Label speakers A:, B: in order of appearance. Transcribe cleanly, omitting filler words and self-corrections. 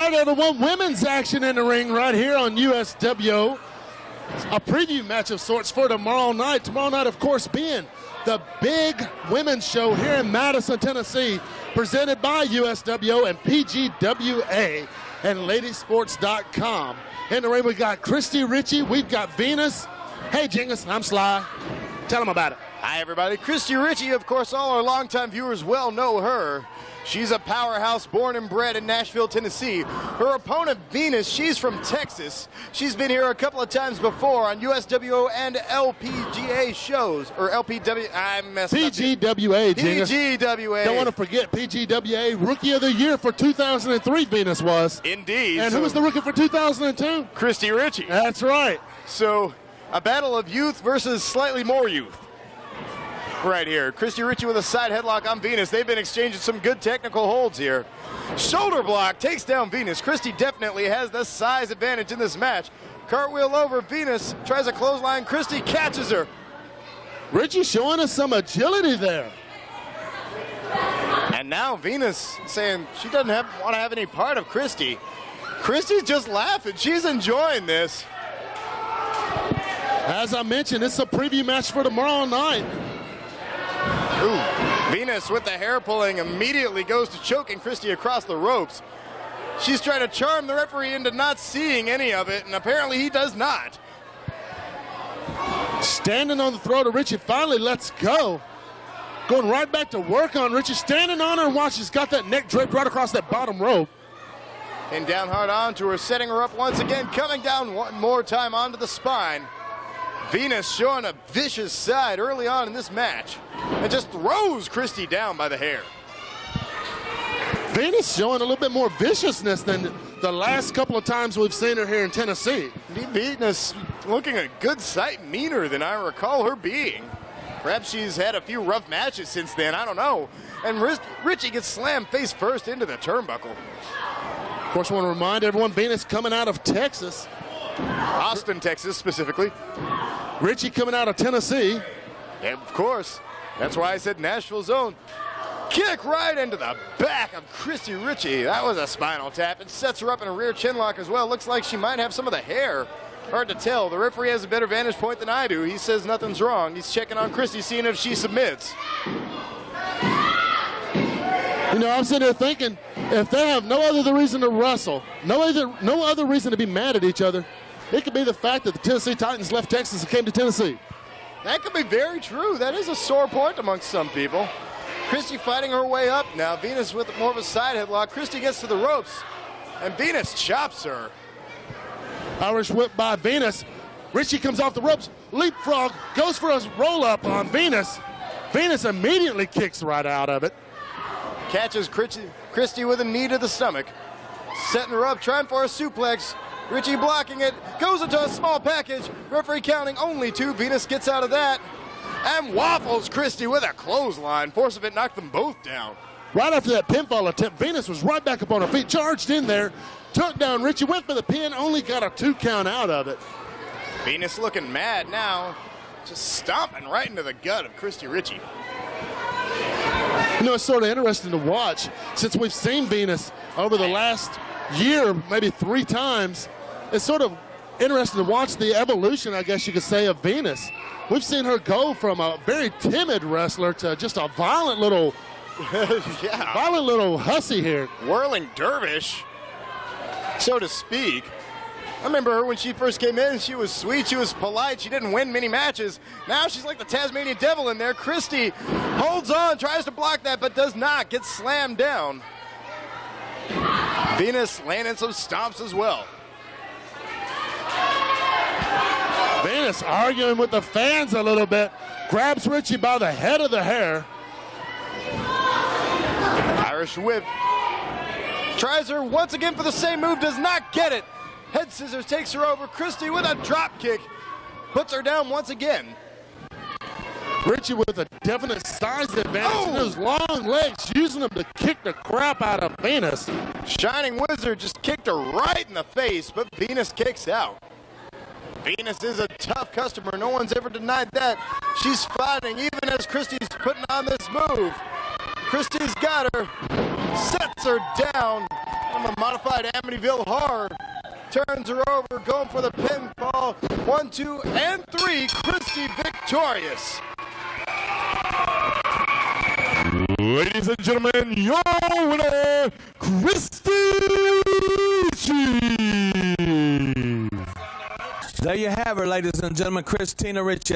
A: Everyone, women's action in the ring right here on USWO. A preview match of sorts for tomorrow night. Tomorrow night, of course, being the big women's show here in Madison, Tennessee, presented by USWO and PGWA and Ladysports.com. In the ring, we got Christy Ritchie. We've got Venus. Hey, Jingus, I'm Sly. Tell them about it.
B: Hi, everybody. Christy Ritchie, of course, all our longtime viewers well know her. She's a powerhouse born and bred in Nashville, Tennessee. Her opponent, Venus, she's from Texas. She's been here a couple of times before on USWO and LPGA shows, or LPW, I messed
A: PGWA,
B: up. PGWA.
A: Don't want to forget, PGWA Rookie of the Year for 2003, Venus was.
B: Indeed.
A: And who was the rookie for 2002?
B: Christy Ritchie.
A: That's right.
B: So, a battle of youth versus slightly more youth. Right here. Christy Ritchie with a side headlock on Venus. They've been exchanging some good technical holds here. Shoulder block takes down Venus. Christy definitely has the size advantage in this match. Cartwheel over. Venus tries a clothesline. Christy catches her.
A: Ritchie showing us some agility there.
B: And now Venus saying she doesn't want to have any part of Christy. Christy's just laughing. She's enjoying this.
A: As I mentioned, it's a preview match for tomorrow night.
B: Ooh, Venus with the hair pulling immediately goes to choking Christy across the ropes. She's trying to charm the referee into not seeing any of it, and apparently he does not.
A: Standing on the throat of Ritchie, finally lets go. Going right back to work on Ritchie, standing on her and watch, she's got that neck draped right across that bottom rope.
B: And down hard onto her, setting her up once again, coming down one more time onto the spine. Venus showing a vicious side early on in this match and just throws Christy down by the hair.
A: Venus showing a little bit more viciousness than the last couple of times we've seen her here in Tennessee.
B: Venus looking a good sight meaner than I recall her being. Perhaps she's had a few rough matches since then, I don't know. And Ritchie gets slammed face first into the turnbuckle.
A: Of course, I want to remind everyone, Venus coming out of Texas.
B: Austin, Texas, specifically.
A: Ritchie coming out of Tennessee.
B: And of course, that's why I said Nashville zone. Kick right into the back of Christy Ritchie. That was a spinal tap. It sets her up in a rear chin lock as well. Looks like she might have some of the hair. Hard to tell. The referee has a better vantage point than I do. He says nothing's wrong. He's checking on Christy, seeing if she submits.
A: You know, I'm sitting there thinking, if they have no other reason to wrestle, no other reason to be mad at each other, it could be the fact that the Tennessee Titans left Texas and came to Tennessee.
B: That could be very true. That is a sore point amongst some people. Christy fighting her way up now. Venus with more of a side headlock. Christy gets to the ropes, and Venus chops her.
A: Irish whip by Venus. Ritchie comes off the ropes. Leapfrog goes for a roll-up on Venus. Venus immediately kicks right out of it.
B: Catches Christy with a knee to the stomach. Setting her up, trying for a suplex. Ritchie blocking it, goes into a small package. Referee counting only 2. Venus gets out of that and waffles Christy with a clothesline. Force of it knocked them both down.
A: Right after that pinfall attempt, Venus was right back up on her feet, charged in there, took down Ritchie, went for the pin, only got a 2 count out of it.
B: Venus looking mad now, just stomping right into the gut of Christy Ritchie.
A: You know, it's sort of interesting to watch since we've seen Venus over the last year, maybe 3 times. It's sort of interesting to watch the evolution, I guess you could say, of Venus. We've seen her go from a very timid wrestler to just a violent little, violent little hussy here.
B: Whirling dervish, so to speak. I remember her when she first came in. She was sweet, she was polite, she didn't win many matches. Now she's like the Tasmanian devil in there. Christy holds on, tries to block that, but does not, gets slammed down. Venus landing some stomps as well.
A: Venus arguing with the fans a little bit. Grabs Ritchie by the head of the hair.
B: Irish whip. Tries her once again for the same move, does not get it. Head scissors takes her over. Christy with a drop kick. Puts her down once again.
A: Ritchie with a definite size advantage in those long legs, using them to kick the crap out of Venus.
B: Shining Wizard just kicked her right in the face, but Venus kicks out. Venus is a tough customer. No one's ever denied that. She's fighting even as Christy's putting on this move. Christy's got her, sets her down. from a modified Amityville Horror. Turns her over, going for the pinfall. 1, 2, and 3. Christy victorious.
C: Ladies and gentlemen, your winner, Christy Ritchie.
D: There you have her, ladies and gentlemen, Christina Ritchie.